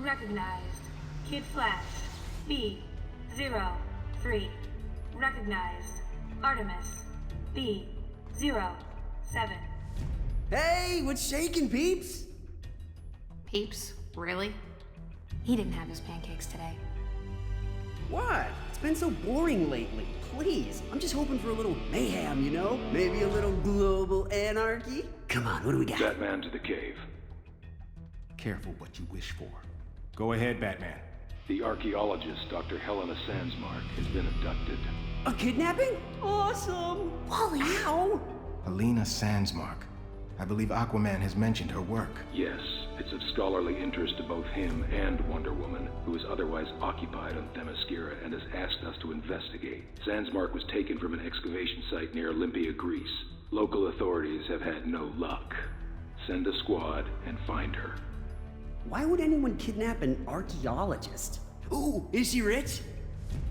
Recognized. Kid Flash. B03. Recognized. Artemis. B07. Hey, what's shaking, peeps? Peeps? Really? He didn't have his pancakes today. What? It's been so boring lately. Please, I'm just hoping for a little mayhem, you know? Maybe a little global anarchy? Come on, what do we got? Batman to the cave. Careful what you wish for. Go ahead, Batman. The archaeologist, Dr. Helena Sandsmark, has been abducted. A kidnapping? Awesome! Wally! Ow! Helena Sandsmark. I believe Aquaman has mentioned her work. Yes, it's of scholarly interest to both him and Wonder Woman, who is otherwise occupied on Themyscira and has asked us to investigate. Sandsmark was taken from an excavation site near Olympia, Greece. Local authorities have had no luck. Send a squad and find her. Why would anyone kidnap an archaeologist? Ooh, is she rich?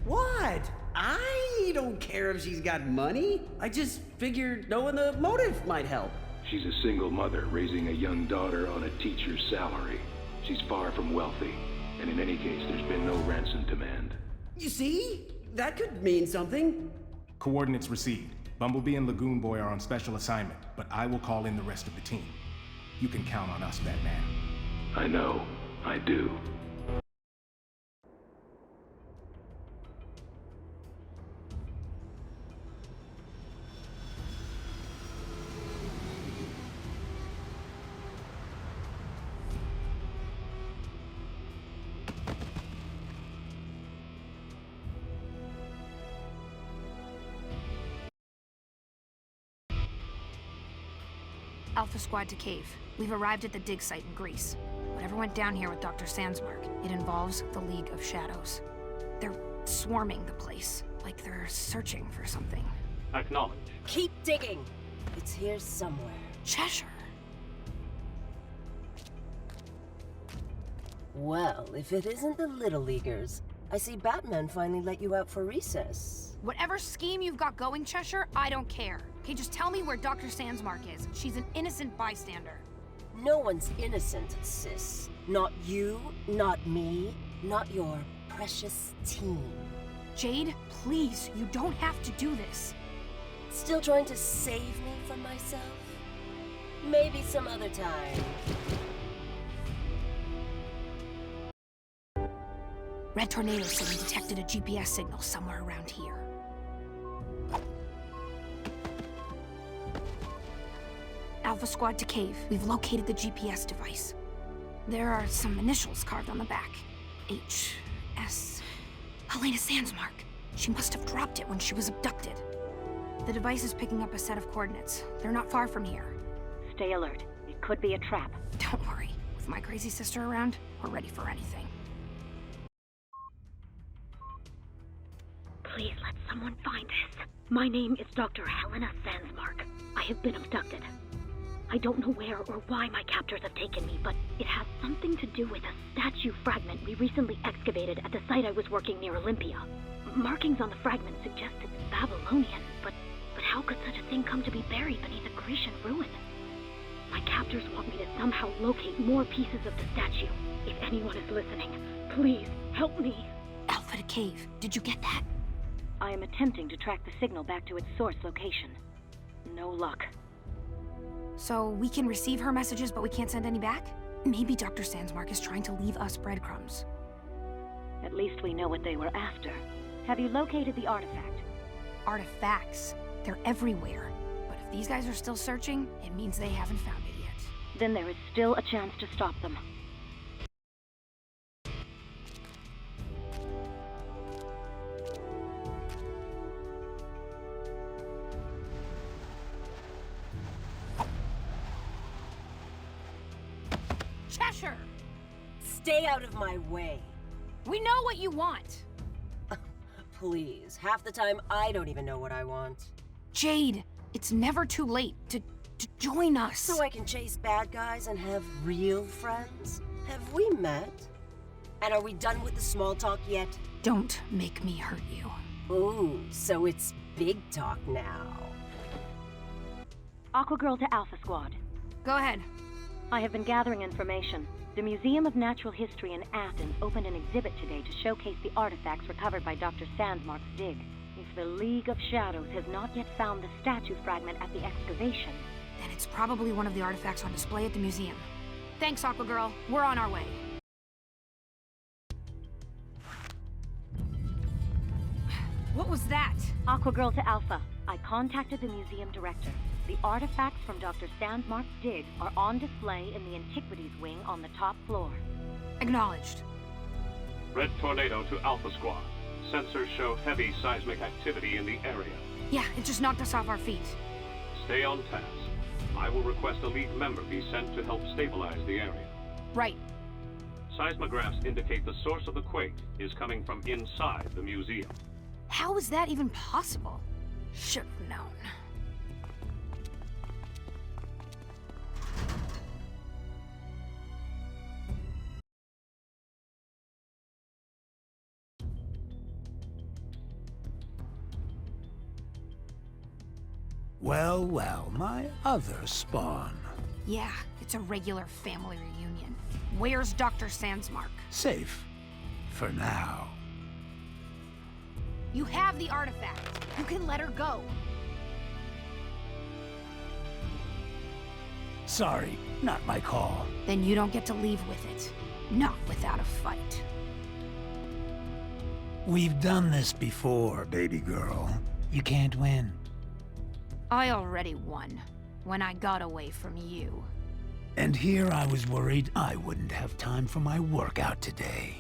What? I don't care if she's got money. I just figured knowing the motive might help. She's a single mother raising a young daughter on a teacher's salary. She's far from wealthy, and in any case, there's been no ransom demand. You see? That could mean something. Coordinates received. Bumblebee and Lagoon Boy are on special assignment, but I will call in the rest of the team. You can count on us, Batman. I know. I do. Alpha Squad to Cave. We've arrived at the dig site in Greece. Whatever went down here with Dr. Sandsmark, it involves the League of Shadows. They're swarming the place, like they're searching for something. Acknowledge. Keep digging. It's here somewhere. Cheshire. Well, if it isn't the Little Leaguers, I see Batman finally let you out for recess. Whatever scheme you've got going, Cheshire, I don't care. Okay, just tell me where Dr. Sandsmark is. She's an innocent bystander. No one's innocent, sis. Not you, not me, not your precious team. Jade, please, you don't have to do this. Still trying to save me from myself? Maybe some other time. Red Tornado said he detected a GPS signal somewhere around here. Alpha Squad to Cave. We've located the GPS device. There are some initials carved on the back. H.S. Helena Sandsmark. She must have dropped it when she was abducted. The device is picking up a set of coordinates. They're not far from here. Stay alert. It could be a trap. Don't worry. With my crazy sister around, we're ready for anything. Please let someone find us. My name is Dr. Helena Sandsmark. I have been abducted. I don't know where or why my captors have taken me, but it has something to do with a statue fragment we recently excavated at the site I was working near Olympia. Markings on the fragment suggest it's Babylonian, but how could such a thing come to be buried beneath a Grecian ruin? My captors want me to somehow locate more pieces of the statue. If anyone is listening, please help me. Alpha to Cave. Did you get that? I am attempting to track the signal back to its source location. No luck. So we can receive her messages, but we can't send any back? Maybe Dr. Sandsmark is trying to leave us breadcrumbs. At least we know what they were after. Have you located the artifact? Artifacts. They're everywhere. But if these guys are still searching, it means they haven't found it yet. Then there is still a chance to stop them. Cheshire! Stay out of my way. We know what you want. Please, half the time I don't even know what I want. Jade, it's never too late to join us. So I can chase bad guys and have real friends? Have we met? And are we done with the small talk yet? Don't make me hurt you. Ooh, so it's big talk now. Aqua Girl to Alpha Squad. Go ahead. I have been gathering information. The Museum of Natural History in Athens opened an exhibit today to showcase the artifacts recovered by Dr. Sandmark's dig. If the League of Shadows has not yet found the statue fragment at the excavation, Then it's probably one of the artifacts on display at the museum. Thanks, Aqua Girl. We're on our way. What was that? Aqua Girl to Alpha. I contacted the museum director. The artifacts from Dr. Sandmark's dig are on display in the Antiquities wing on the top floor. Acknowledged. Red Tornado to Alpha Squad. Sensors show heavy seismic activity in the area. Yeah, it just knocked us off our feet. Stay on task. I will request a lead member be sent to help stabilize the area. Right. Seismographs indicate the source of the quake is coming from inside the museum. How is that even possible? Should've known. Well, well, my other spawn. Yeah, it's a regular family reunion. Where's Dr. Sandsmark? Safe. For now. You have the artifact. You can let her go. Sorry, not my call. Then you don't get to leave with it. Not without a fight. We've done this before, baby girl. You can't win. I already won. When I got away from you. And here I was worried I wouldn't have time for my workout today.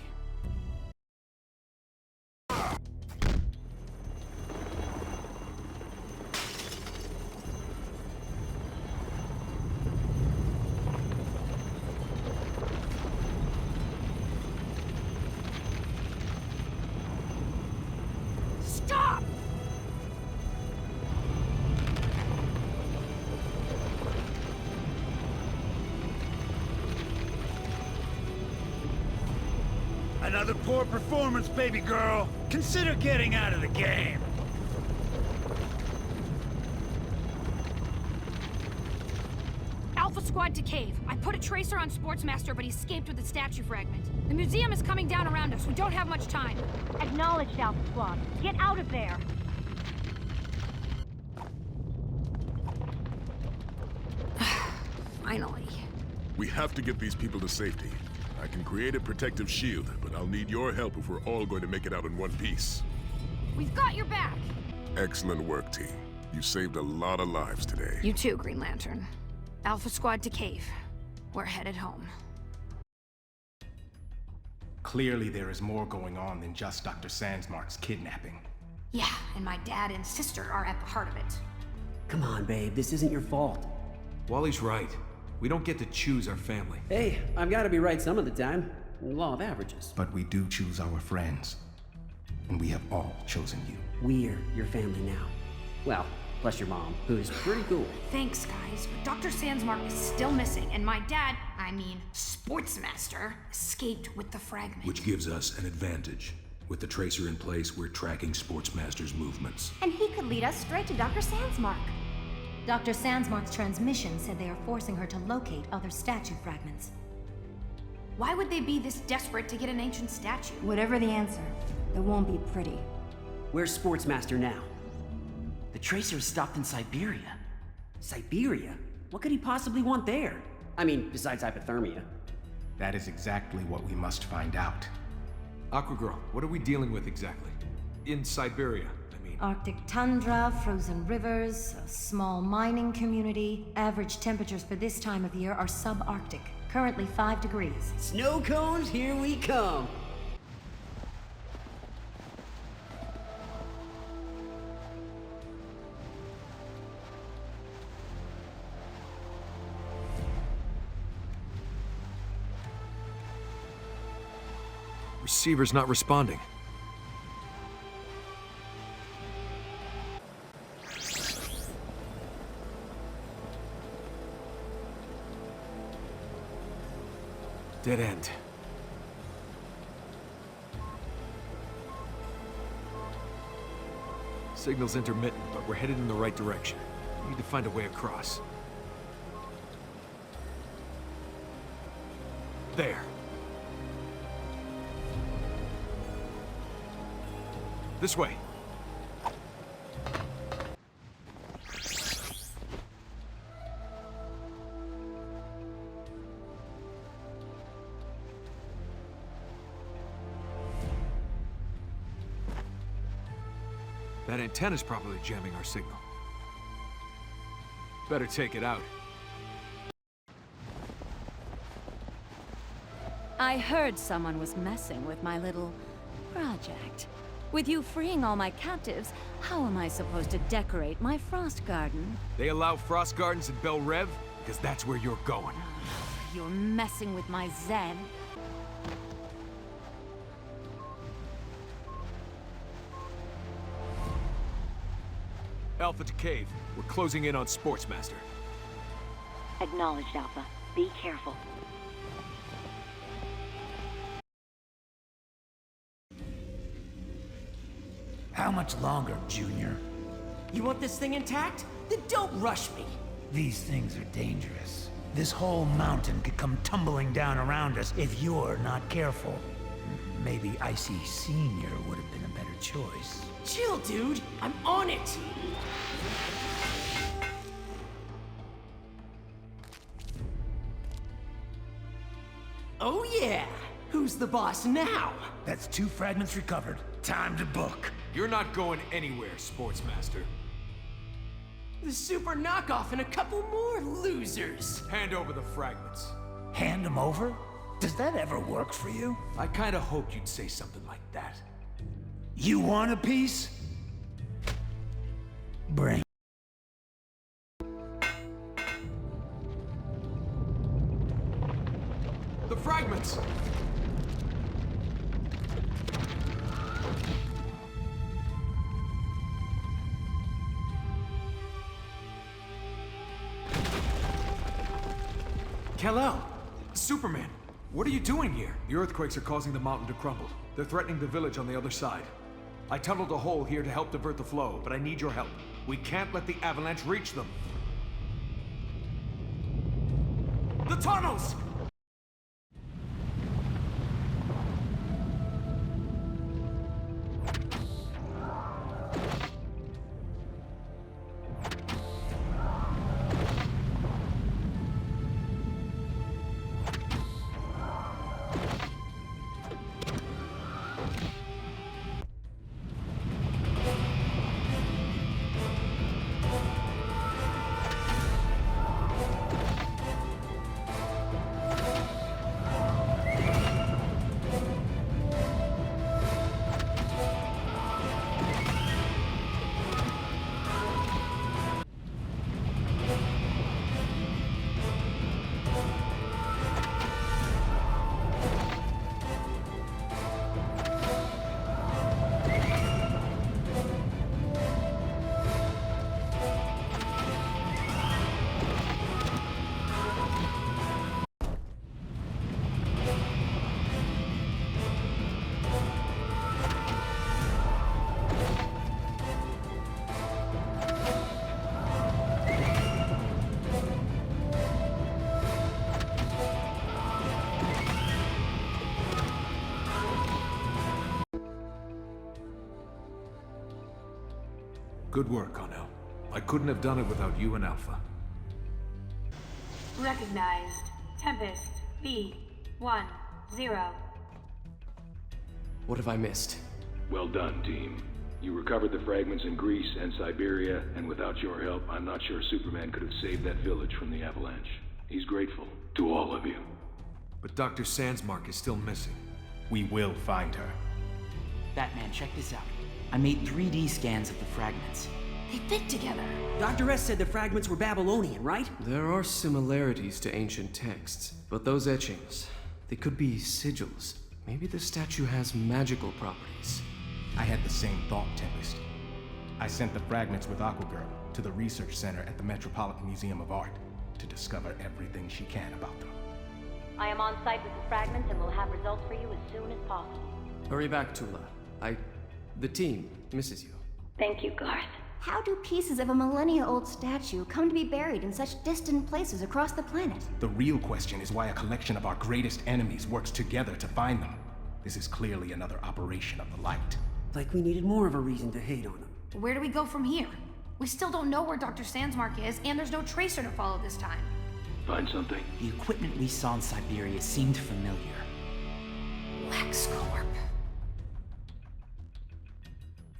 Stop! Another poor performance, baby girl. Consider getting out of the game. Alpha Squad to cave. I put a tracer on Sportsmaster, but he escaped with the statue fragment. The museum is coming down around us. We don't have much time. Acknowledged, Alpha Squad. Get out of there! Finally. We have to get these people to safety. I can create a protective shield, but I'll need your help if we're all going to make it out in one piece. We've got your back. Excellent work, team. You saved a lot of lives today. You too, Green Lantern. Alpha Squad to cave. We're headed home. Clearly there is more going on than just Dr. Sandsmark's kidnapping. Yeah, and my dad and sister are at the heart of it. Come on, babe, this isn't your fault. Wally's right. We don't get to choose our family. Hey, I've got to be right some of the time. Law of averages. But we do choose our friends. And we have all chosen you. We're your family now. Well, plus your mom, who's pretty cool. Thanks, guys, but Dr. Sandsmark is still missing, and my dad, I mean, Sportsmaster, escaped with the fragment. Which gives us an advantage. With the tracer in place, we're tracking Sportsmaster's movements. And he could lead us straight to Dr. Sandsmark. Dr. Sandsmark's transmission said they are forcing her to locate other statue fragments. Why would they be this desperate to get an ancient statue? Whatever the answer, it won't be pretty. Where's Sportsmaster now? The tracer is stopped in Siberia. Siberia? What could he possibly want there? I mean, besides hypothermia. That is exactly what we must find out. Aqua Girl, what are we dealing with exactly? In Siberia, I mean. Arctic tundra, frozen rivers, a small mining community. Average temperatures for this time of year are subarctic, currently 5 degrees. Snow cones, here we come! Receiver's not responding. Dead end. Signal's intermittent, but we're headed in the right direction. We need to find a way across. There. This way. That antenna's probably jamming our signal. Better take it out. I heard someone was messing with my little project. With you freeing all my captives, how am I supposed to decorate my frost garden? They allow frost gardens in Bel Rev? Because that's where you're going. You're messing with my zen. Alpha to Cave. We're closing in on Sportsmaster. Acknowledged, Alpha. Be careful. How much longer, Junior? You want this thing intact? Then don't rush me. These things are dangerous. This whole mountain could come tumbling down around us if you're not careful. Maybe Icy Senior would have been a better choice. Chill, dude. I'm on it. Oh yeah. Who's the boss now? That's 2 fragments recovered. Time to book. You're not going anywhere, Sportsmaster. The super knockoff and a couple more losers. Hand over the fragments. Hand them over? Does that ever work for you? I kinda hoped you'd say something like that. You want a piece? Bring. The fragments! Kal-El! Superman! What are you doing here? The earthquakes are causing the mountain to crumble. They're threatening the village on the other side. I tunneled a hole here to help divert the flow, but I need your help. We can't let the avalanche reach them. The tunnels! Good work, Connell. I couldn't have done it without you and Alpha. Recognized. Tempest. B10. What have I missed? Well done, team. You recovered the fragments in Greece and Siberia, and without your help, I'm not sure Superman could have saved that village from the avalanche. He's grateful to all of you. But Dr. Sandsmark is still missing. We will find her. Batman, check this out. I made 3D scans of the fragments. They fit together. Dr. S said the fragments were Babylonian, right? There are similarities to ancient texts, but those etchings, they could be sigils. Maybe the statue has magical properties. I had the same thought, Tempest. I sent the fragments with Aquagirl to the research center at the Metropolitan Museum of Art to discover everything she can about them. I am on site with the fragments and will have results for you as soon as possible. Hurry back, Tula. The team misses you. Thank you, Garth. How do pieces of a millennia-old statue come to be buried in such distant places across the planet? The real question is why a collection of our greatest enemies works together to find them. This is clearly another operation of the light. Like we needed more of a reason to hate on them. Where do we go from here? We still don't know where Dr. Sandsmark is, and there's no tracer to follow this time. Find something? The equipment we saw in Siberia seemed familiar. LexCorp.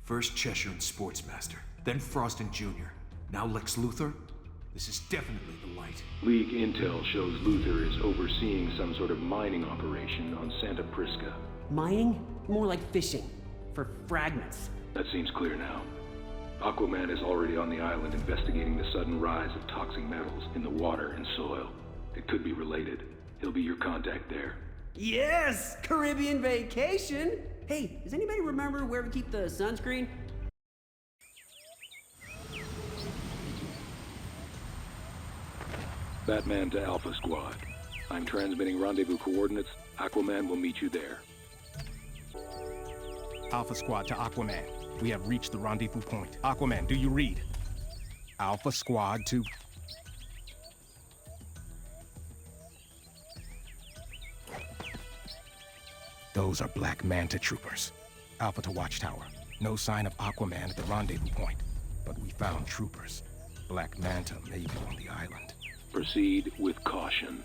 First Cheshire and Sportsmaster, then Frost and Junior. Now Lex Luthor? This is definitely the light. League intel shows Luthor is overseeing some sort of mining operation on Santa PRISCA. Mining? More like fishing. For fragments. That seems clear now. Aquaman is already on the island investigating the sudden rise of toxic metals in the water and soil. It could be related. He'll be your contact there. Yes! Caribbean vacation! Hey, does anybody remember where we keep the sunscreen? Batman to Alpha Squad. I'm transmitting rendezvous coordinates. Aquaman will meet you there. Alpha Squad to Aquaman. We have reached the rendezvous point. Aquaman, do you read? Alpha Squad to... Those are Black Manta troopers. Alpha to Watchtower. No sign of Aquaman at the rendezvous point. But we found troopers. Black Manta may be on the island. Proceed with caution.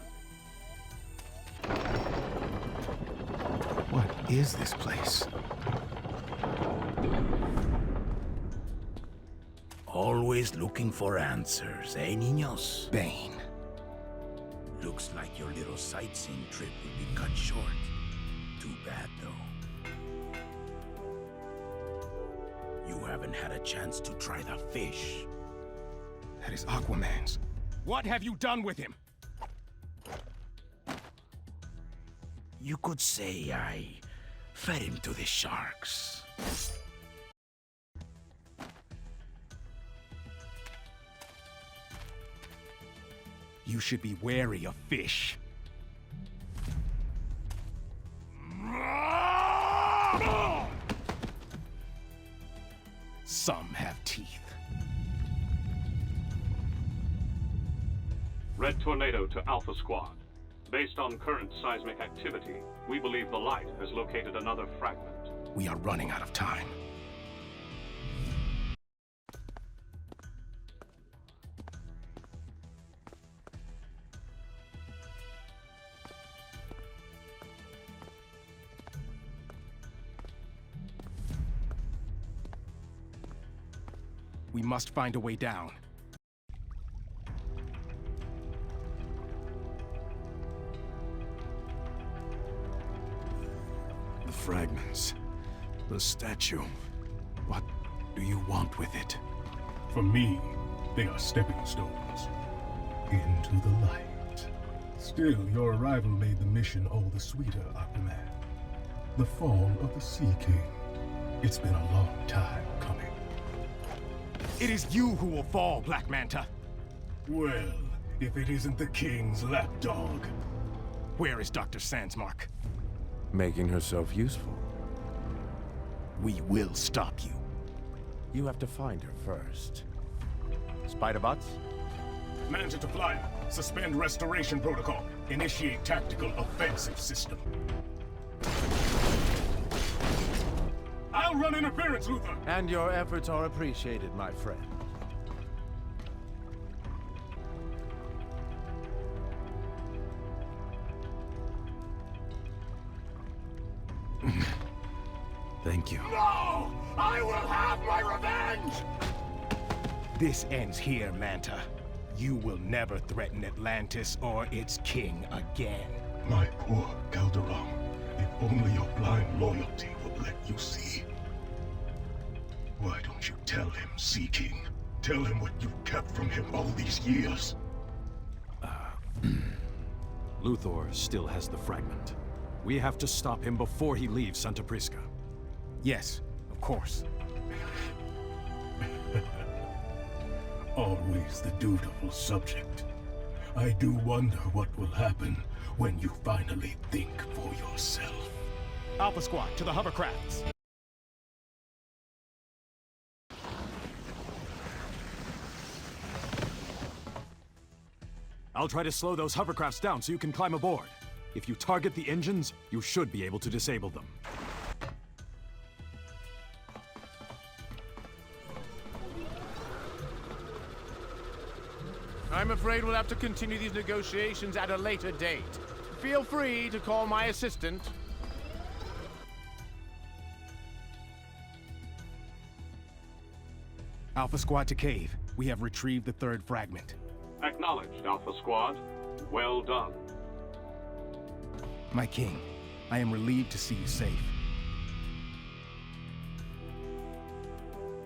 What is this place? Always looking for answers, eh, niños? Bane. Looks like your little sightseeing trip will be cut short. Too bad, though. You haven't had a chance to try the fish. That is Aquaman's. What have you done with him? You could say I fed him to the sharks. You should be wary of fish. Some have teeth. Red Tornado to Alpha Squad. Based on current seismic activity, we believe the light has located another fragment. We are running out of time. We must find a way down. The fragments. The statue. What do you want with it? For me, they are stepping stones into the light. Still, your arrival made the mission all the sweeter, Aquaman. The fall of the Sea King. It's been a long time coming. It is you who will fall, Black Manta. Well, if it isn't the King's lapdog. Where is Dr. Sandsmark? Making herself useful. We will stop you. You have to find her first. Spider-Bots? Manta to Flyer. Suspend restoration protocol. Initiate tactical offensive system. I'll run interference, Luthor! And your efforts are appreciated, my friend. Thank you. No! I will have my revenge! This ends here, Manta. You will never threaten Atlantis or its king again. My poor Calderon. If only your blind loyalty would let you see. Why don't you tell him, Sea King? Tell him what you've kept from him all these years. Luthor still has the fragment. We have to stop him before he leaves Santa PRISCA. Yes, of course. Always the dutiful subject. I do wonder what will happen when you finally think for yourself. Alpha Squad, to the hovercrafts. I'll try to slow those hovercrafts down so you can climb aboard. If you target the engines, you should be able to disable them. I'm afraid we'll have to continue these negotiations at a later date. Feel free to call my assistant. Alpha Squad to cave. We have retrieved the third fragment. Acknowledged, Alpha Squad. Well done. My king, I am relieved to see you safe.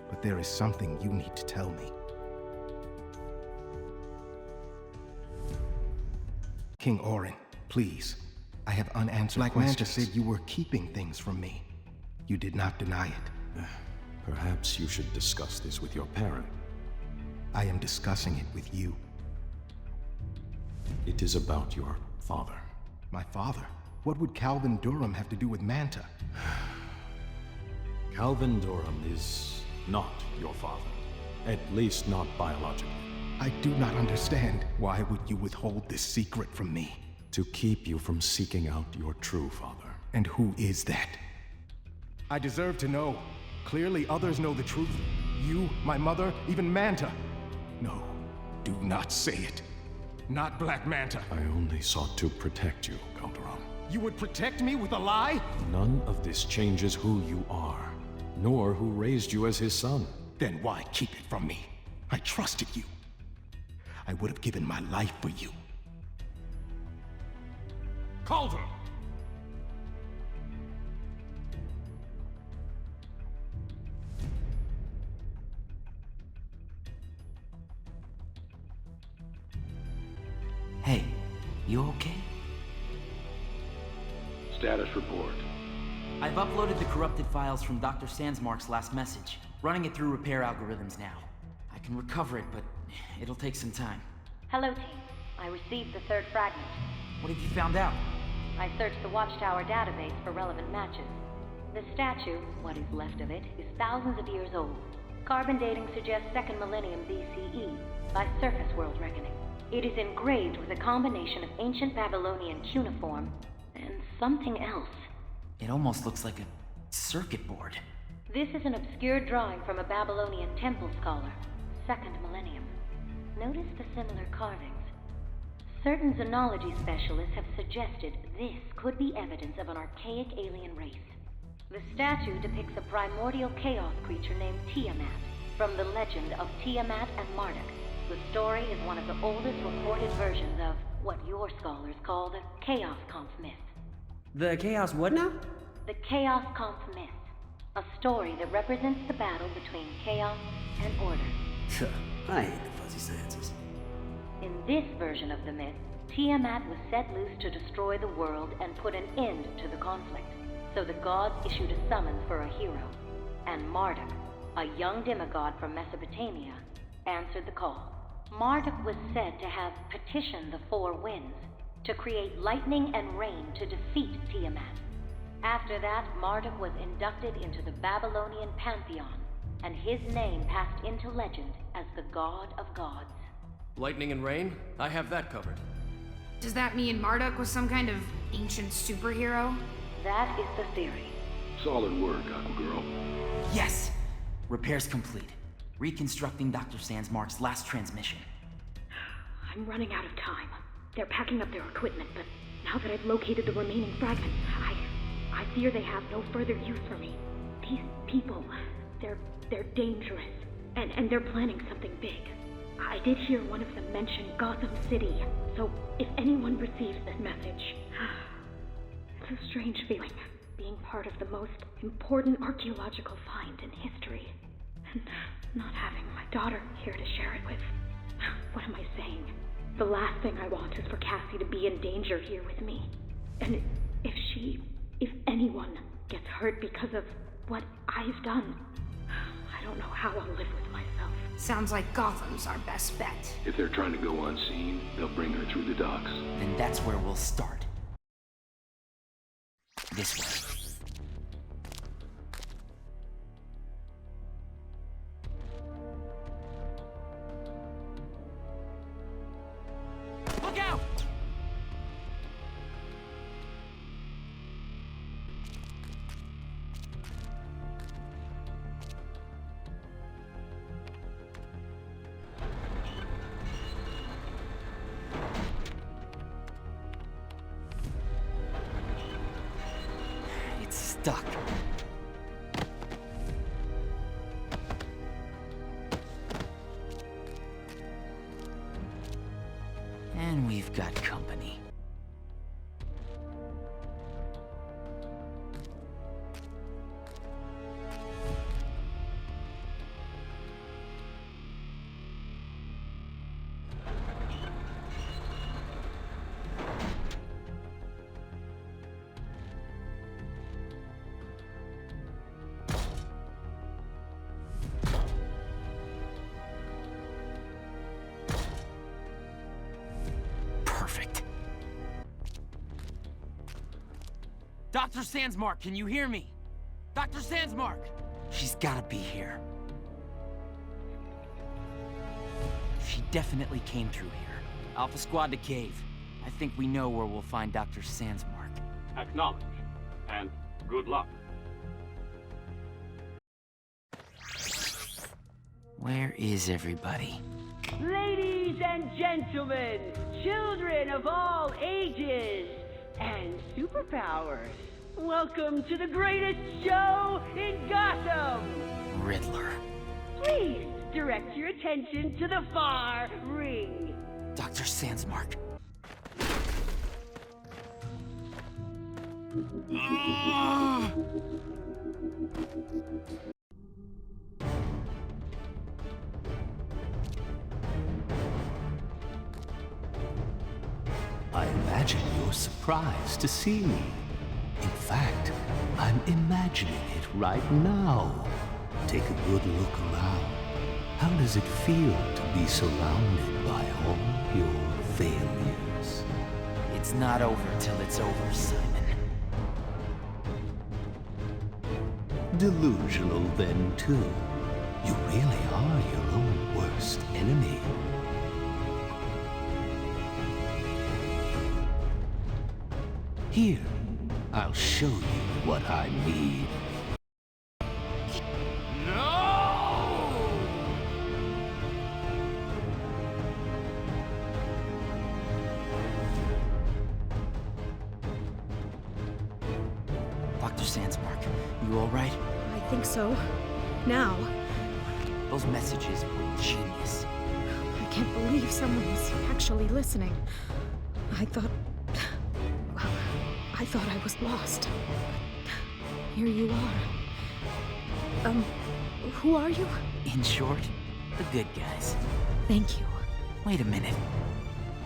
But there is something you need to tell me. King Orin, please. I have unanswered Black Manta said you were keeping things from me. You did not deny it. Perhaps you should discuss this with your parent. I am discussing it with you. It is about your father. My father? What would Calvin Durham have to do with Manta? Calvin Durham is not your father. At least not biologically. I do not understand. Why would you withhold this secret from me? To keep you from seeking out your true father. And who is that? I deserve to know. Clearly others know the truth. You, my mother, even Manta. No, do not say it. Not Black Manta. I only sought to protect you, Calderon. You would protect me with a lie? None of this changes who you are, nor who raised you as his son. Then why keep it from me? I trusted you. I would have given my life for you. Calder! Hey, you okay? Status report. I've uploaded the corrupted files from Dr. Sandsmark's last message, running it through repair algorithms now. I can recover it, but it'll take some time. Hello, team. I received the third fragment. What have you found out? I searched the Watchtower database for relevant matches. The statue, what is left of it, is thousands of years old. Carbon dating suggests 2nd millennium BCE, by surface world reckoning. It is engraved with a combination of ancient Babylonian cuneiform and something else. It almost looks like a circuit board. This is an obscure drawing from a Babylonian temple scholar, 2nd millennium. Notice the similar carvings. Certain xenology specialists have suggested this could be evidence of an archaic alien race. The statue depicts a primordial chaos creature named Tiamat, from the legend of Tiamat and Marduk. The story is one of the oldest recorded versions of what your scholars call the Chaos Conf myth. The Chaos what now? The Chaos Conf myth. A story that represents the battle between chaos and order. I hate the fuzzy sciences. In this version of the myth, Tiamat was set loose to destroy the world and put an end to the conflict. So the gods issued a summons for a hero. And Marduk, a young demigod from Mesopotamia, answered the call. Marduk was said to have petitioned the four winds to create lightning and rain to defeat Tiamat. After that, Marduk was inducted into the Babylonian pantheon, and his name passed into legend as the God of Gods. Lightning and rain? I have that covered. Does that mean Marduk was some kind of ancient superhero? That is the theory. Solid work, Aqua Girl. Yes! Repairs complete. Reconstructing Dr. Sandsmark's last transmission. I'm running out of time. They're packing up their equipment, but now that I've located the remaining fragments, I fear they have no further use for me. These people, they're dangerous, and they're planning something big. I did hear one of them mention Gotham City, so if anyone receives this message, it's a strange feeling, being part of the most important archaeological find in history, and not having my daughter here to share it with. What am I saying? The last thing I want is for Cassie to be in danger here with me. And if anyone gets hurt because of what I've done, I don't know how I'll live with myself. Sounds like Gotham's our best bet. If they're trying to go unseen, they'll bring her through the docks. Then that's where we'll start. This way. Look stuck. And we've got company. Perfect. Dr. Sandsmark, can you hear me? Dr. Sandsmark! She's gotta be here. She definitely came through here. Alpha Squad to cave. I think we know where we'll find Dr. Sandsmark. Acknowledge. And good luck. Where is everybody? Ladies and gentlemen, children of all ages, and superpowers, welcome to the greatest show in Gotham! Riddler. Please direct your attention to the far ring. Dr. Sandsmark. I imagine you're surprised to see me. In fact, I'm imagining it right now. Take a good look around. How does it feel to be surrounded by all your failures? It's not over till it's over, Simon. Delusional then, too. You really are your own worst enemy. Here, I'll show you what I mean. Dr. Sandsmark, you alright? I think so. Now. Those messages were genius. I can't believe someone was actually listening. I thought I was lost. But here you are. Who are you? In short, the good guys. Thank you. Wait a minute.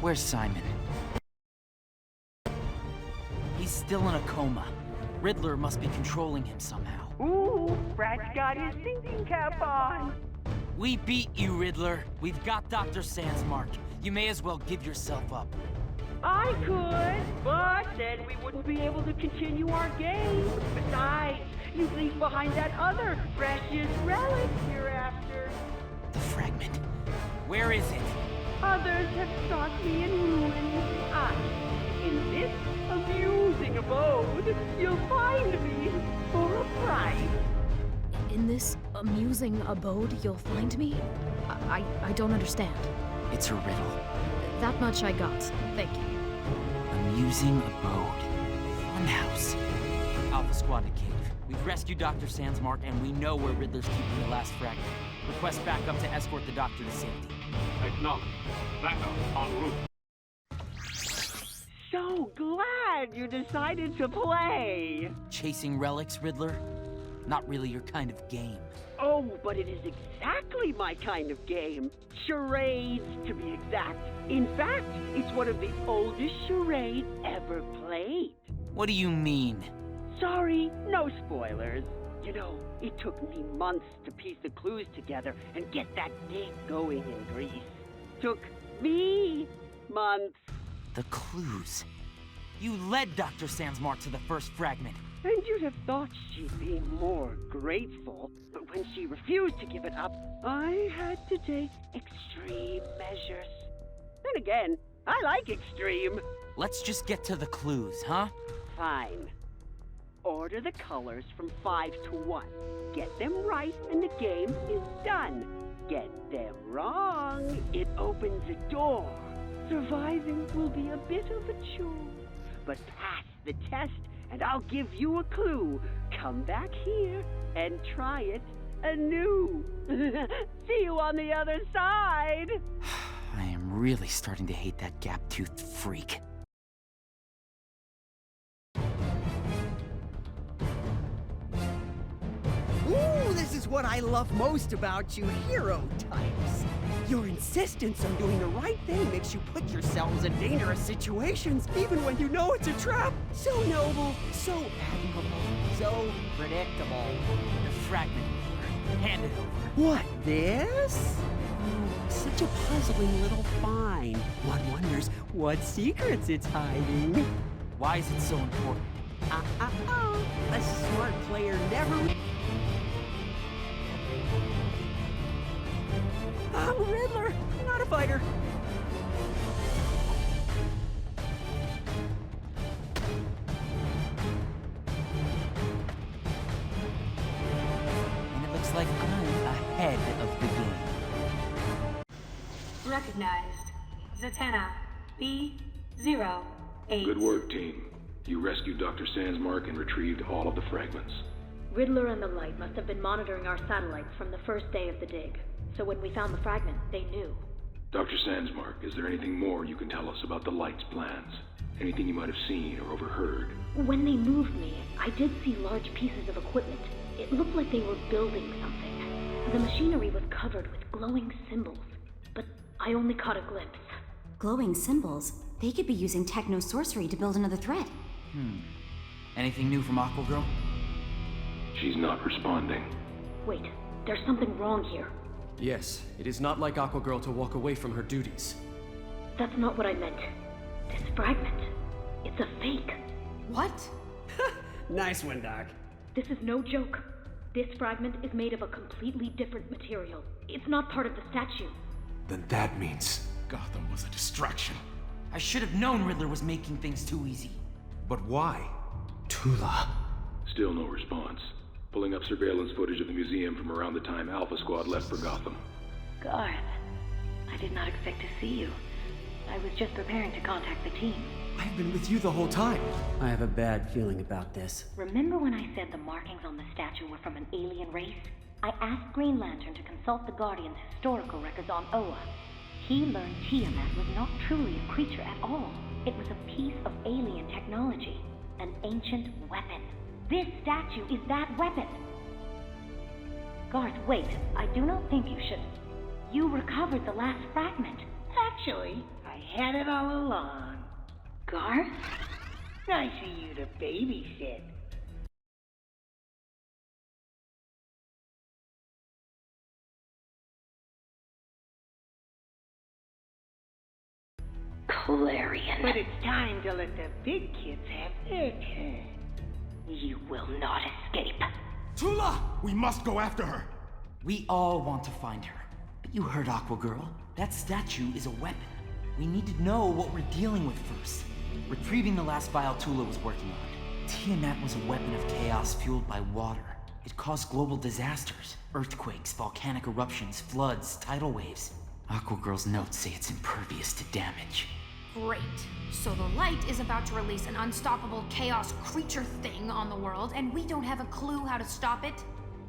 Where's Simon? He's still in a coma. Riddler must be controlling him somehow. Ooh, Brad's got his thinking cap on. We beat you, Riddler. We've got Dr. Sandsmark. You may as well give yourself up. I could, but then we wouldn't be able to continue our game. Besides, you'd leave behind that other precious relic hereafter. The fragment. Where is it? Others have sought me in ruins. In this amusing abode, you'll find me for a price. In this amusing abode, you'll find me? I don't understand. It's a riddle. That much I got. Thank you. Amusing abode. Funhouse. Alpha Squad to cave. We've rescued Dr. Sandsmark, and we know where Riddler's keeping the last fragment. Request backup to escort the doctor to safety. Acknowledge. Backup en route. So glad you decided to play! Chasing relics, Riddler? Not really your kind of game. Oh, but it is exactly my kind of game. Charades, to be exact. In fact, it's one of the oldest charades ever played. What do you mean? Sorry, no spoilers. You know, it took me months to piece the clues together and get that thing going in Greece. Took me months. The clues. You led Dr. Sandsmark to the first fragment. And you'd have thought she'd be more grateful. But when she refused to give it up, I had to take extreme measures. Then again, I like extreme. Let's just get to the clues, huh? Fine. Order the colors from 5 to 1. Get them right and the game is done. Get them wrong, it opens a door. Surviving will be a bit of a chore. But pass the test and I'll give you a clue. Come back here and try it anew. See you on the other side. I am really starting to hate that gap-toothed freak. Ooh, this is what I love most about you hero types. Your insistence on doing the right thing makes you put yourselves in dangerous situations, even when you know it's a trap. So noble, so admirable, so predictable. The fragment. Hand it over. What, this? Oh, such a puzzling little find. One wonders what secrets it's hiding. Why is it so important? A smart player never... I'm a Riddler, not a fighter. And it looks like I'm ahead of the game. Recognized. Zatanna. B-08. Good work, team. You rescued Dr. Sandsmark and retrieved all of the fragments. Riddler and the Light must have been monitoring our satellites from the first day of the dig. So when we found the fragment, they knew. Dr. Sandsmark, is there anything more you can tell us about the Light's plans? Anything you might have seen or overheard? When they moved me, I did see large pieces of equipment. It looked like they were building something. The machinery was covered with glowing symbols, but I only caught a glimpse. Glowing symbols? They could be using techno-sorcery to build another threat. Anything new from Aquagirl? She's not responding. Wait, there's something wrong here. Yes, it is not like Aquagirl to walk away from her duties. That's not what I meant. This fragment, it's a fake. What? Nice one, Doc. This is no joke. This fragment is made of a completely different material. It's not part of the statue. Then that means Gotham was a distraction. I should have known Riddler was making things too easy. But why? Tula. Still no response. Pulling up surveillance footage of the museum from around the time Alpha Squad left for Gotham. Garth, I did not expect to see you. I was just preparing to contact the team. I've been with you the whole time. I have a bad feeling about this. Remember when I said the markings on the statue were from an alien race? I asked Green Lantern to consult the Guardian's historical records on Oa. He learned Tiamat was not truly a creature at all. It was a piece of alien technology, an ancient weapon. This statue is that weapon! Garth, wait. I do not think you should... You recovered the last fragment. Actually, I had it all along. Garth? Nice of you to babysit. Clarion. But it's time to let the big kids have their turn. You will not escape. Tula! We must go after her! We all want to find her. But you heard Aquagirl. That statue is a weapon. We need to know what we're dealing with first. Retrieving the last vial Tula was working on. Tiamat was a weapon of chaos fueled by water. It caused global disasters. Earthquakes, volcanic eruptions, floods, tidal waves. Aquagirl's notes say it's impervious to damage. Great. So the Light is about to release an unstoppable chaos creature thing on the world, and we don't have a clue how to stop it?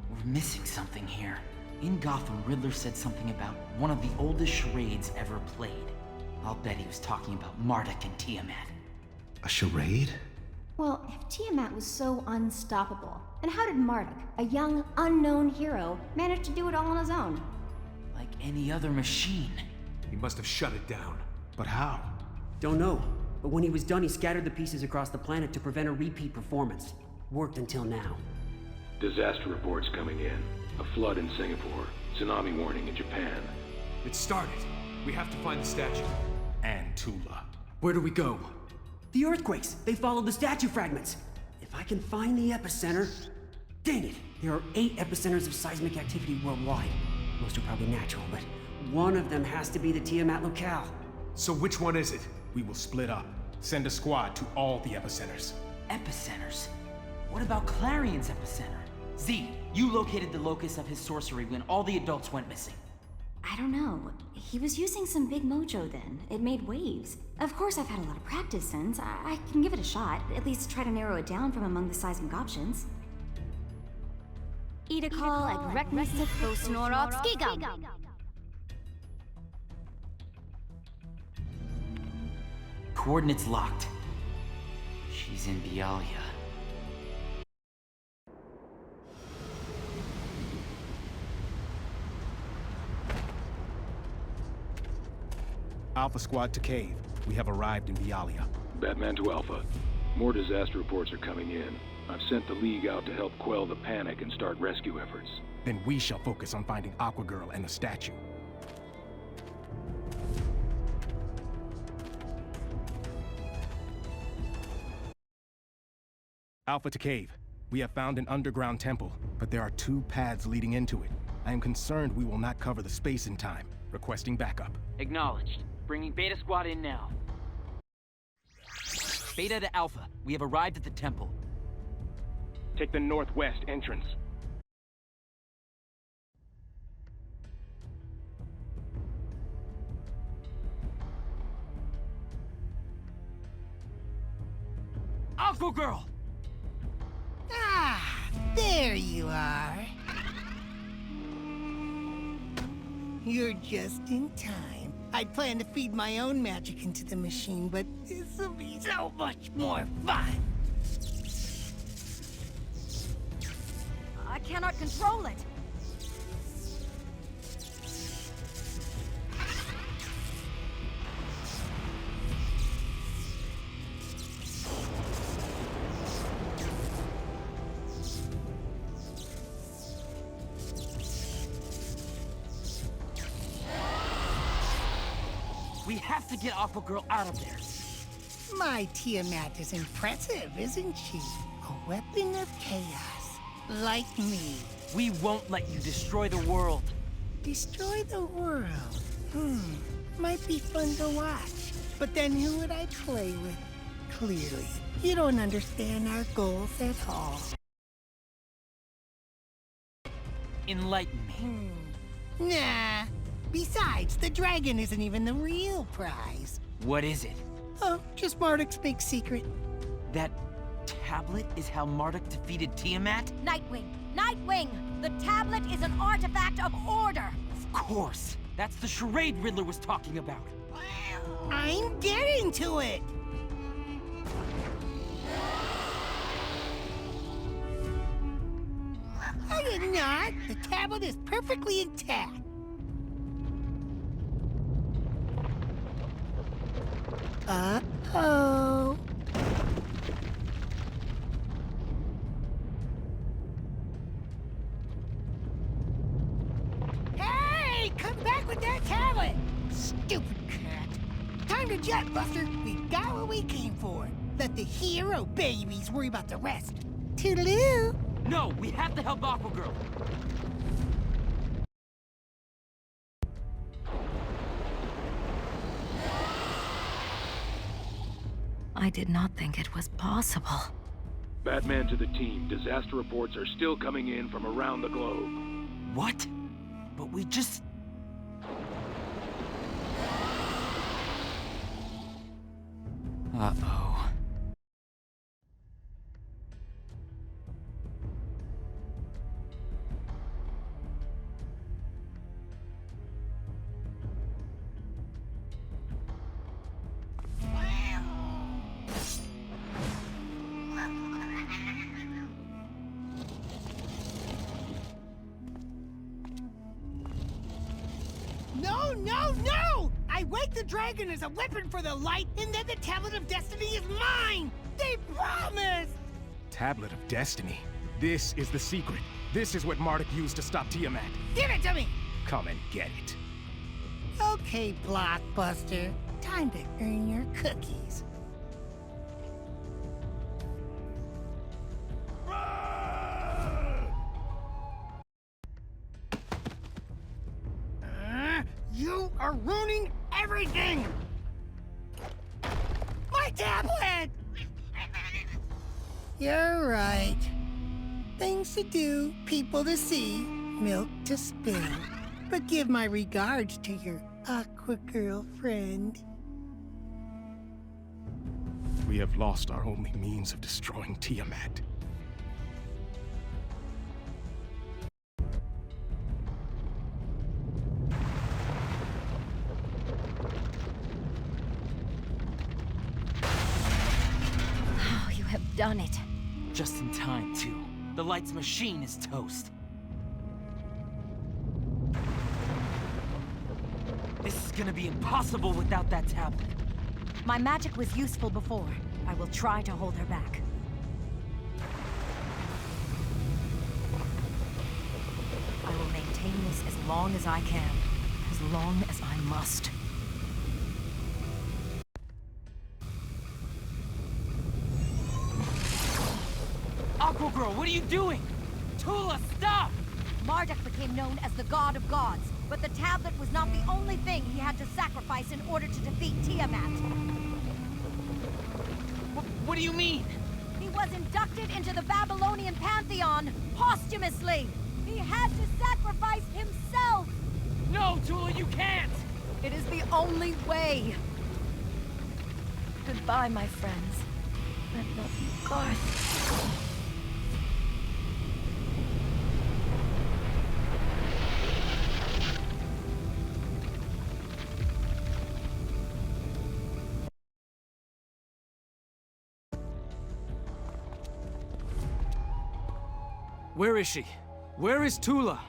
We're missing something here. In Gotham, Riddler said something about one of the oldest charades ever played. I'll bet he was talking about Marduk and Tiamat. A charade? Well, if Tiamat was so unstoppable, then how did Marduk, a young, unknown hero, manage to do it all on his own? Like any other machine. He must have shut it down. But how? Don't know. But when he was done, he scattered the pieces across the planet to prevent a repeat performance. Worked until now. Disaster reports coming in. A flood in Singapore. Tsunami warning in Japan. It started. We have to find the statue. And Tula. Where do we go? The earthquakes! They followed the statue fragments! If I can find the epicenter... Dang it! There are 8 epicenters of seismic activity worldwide. Most are probably natural, but one of them has to be the Tiamat locale. So which one is it? We will split up. Send a squad to all the epicenters. Epicenters? What about Clarion's epicenter? Z, you located the locus of his sorcery when all the adults went missing. I don't know. He was using some big mojo then. It made waves. Of course, I've had a lot of practice since. I can give it a shot. At least try to narrow it down from among the seismic options. Idakal ag reknisip bosnorok skigam. Coordinates locked. She's in Bialia. Alpha Squad to Cave. We have arrived in Bialia. Batman to Alpha. More disaster reports are coming in. I've sent the League out to help quell the panic and start rescue efforts. Then we shall focus on finding Aqua Girl and the statue. Alpha to Cave. We have found an underground temple, but there are 2 paths leading into it. I am concerned we will not cover the space in time. Requesting backup. Acknowledged. Bringing Beta Squad in now. Beta to Alpha. We have arrived at the temple. Take the northwest entrance. Aqua Girl! Ah, there you are. You're just in time. I'd planned to feed my own magic into the machine, but this'll be so much more fun. I cannot control it. We have to get Aqua Girl out of there. My Tiamat is impressive, isn't she? A weapon of chaos, like me. We won't let you destroy the world. Destroy the world? Might be fun to watch. But then who would I play with? Clearly, you don't understand our goals at all. Enlighten me. Nah. Besides, the dragon isn't even the real prize. What is it? Oh, just Marduk's big secret. That tablet is how Marduk defeated Tiamat? Nightwing! Nightwing! The tablet is an artifact of order! Of course! That's the charade Riddler was talking about. I'm getting to it! I am not. The tablet is perfectly intact. Uh-oh. Hey! Come back with that tablet! Stupid cat. Time to jet, Buster. We got what we came for. Let the hero babies worry about the rest. Toodaloo! No, we have to help Aqua Girl. I did not think it was possible. Batman to the team. Disaster reports are still coming in from around the globe. What? But we just... Uh-oh. No, no, no! I wake the dragon as a weapon for the light, and then the Tablet of Destiny is mine! They promised! Tablet of Destiny. This is the secret. This is what Marduk used to stop Tiamat. Give it to me! Come and get it. Okay, Blockbuster. Time to earn your cookies. You are ruining everything! My tablet! You're right. Things to do, people to see, milk to spill. but give my regards to your Aqua girlfriend. We have lost our only means of destroying Tiamat. Oh, you have done it. Just in time, too. The light's machine is toast. This is gonna be impossible without that tablet. My magic was useful before. I will try to hold her back. I will maintain this as long as I can. As long as I must. Aqua Girl, what are you doing? Tula, stop! Marduk became known as the God of Gods, but the tablet was not the only thing he had to sacrifice in order to defeat Tiamat. What do you mean? He was inducted into the Babylonian pantheon posthumously. He had to sacrifice himself. No, Tula, you can't! It is the only way. Goodbye, my friends. I love you, Garth. Where is she? Where is Tula?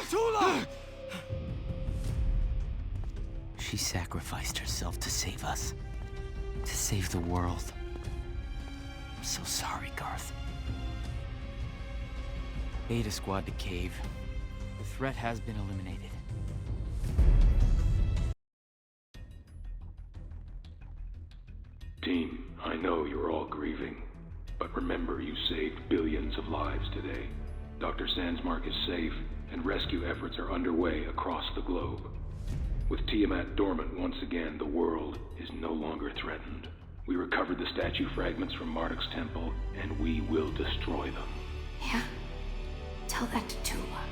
Tula! She sacrificed herself to save us. To save the world. I'm so sorry, Garth. Beta Squad to cave. The threat has been eliminated. Team, I know you're all grieving, but remember you saved billions of lives today. Dr. Sandsmark is safe, and rescue efforts are underway across the globe. With Tiamat dormant once again, the world is no longer threatened. We recovered the statue fragments from Marduk's temple, and we will destroy them. Yeah. Tell that to Tula.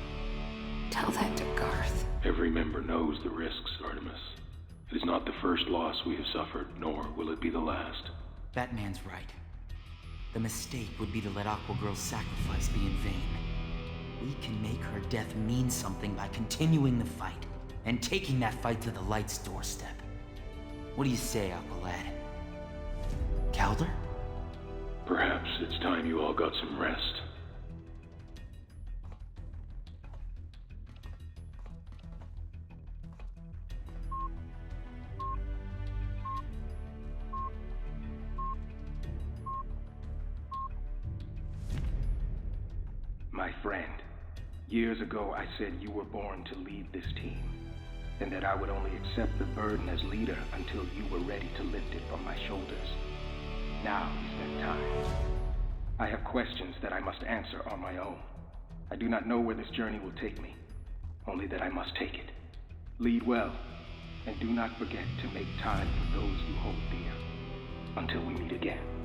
Tell that to Garth. Every member knows the risks, Artemis. It is not the first loss we have suffered, nor will it be the last. That man's right. The mistake would be to let Aqua Girl's sacrifice be in vain. We can make her death mean something by continuing the fight, and taking that fight to the light's doorstep. What do you say, Aqua Lad? Calder? Perhaps it's time you all got some rest. My friend, years ago I said you were born to lead this team, and that I would only accept the burden as leader until you were ready to lift it from my shoulders. Now is that time. I have questions that I must answer on my own. I do not know where this journey will take me, only that I must take it. Lead well, and do not forget to make time for those you hold dear. Until we meet again.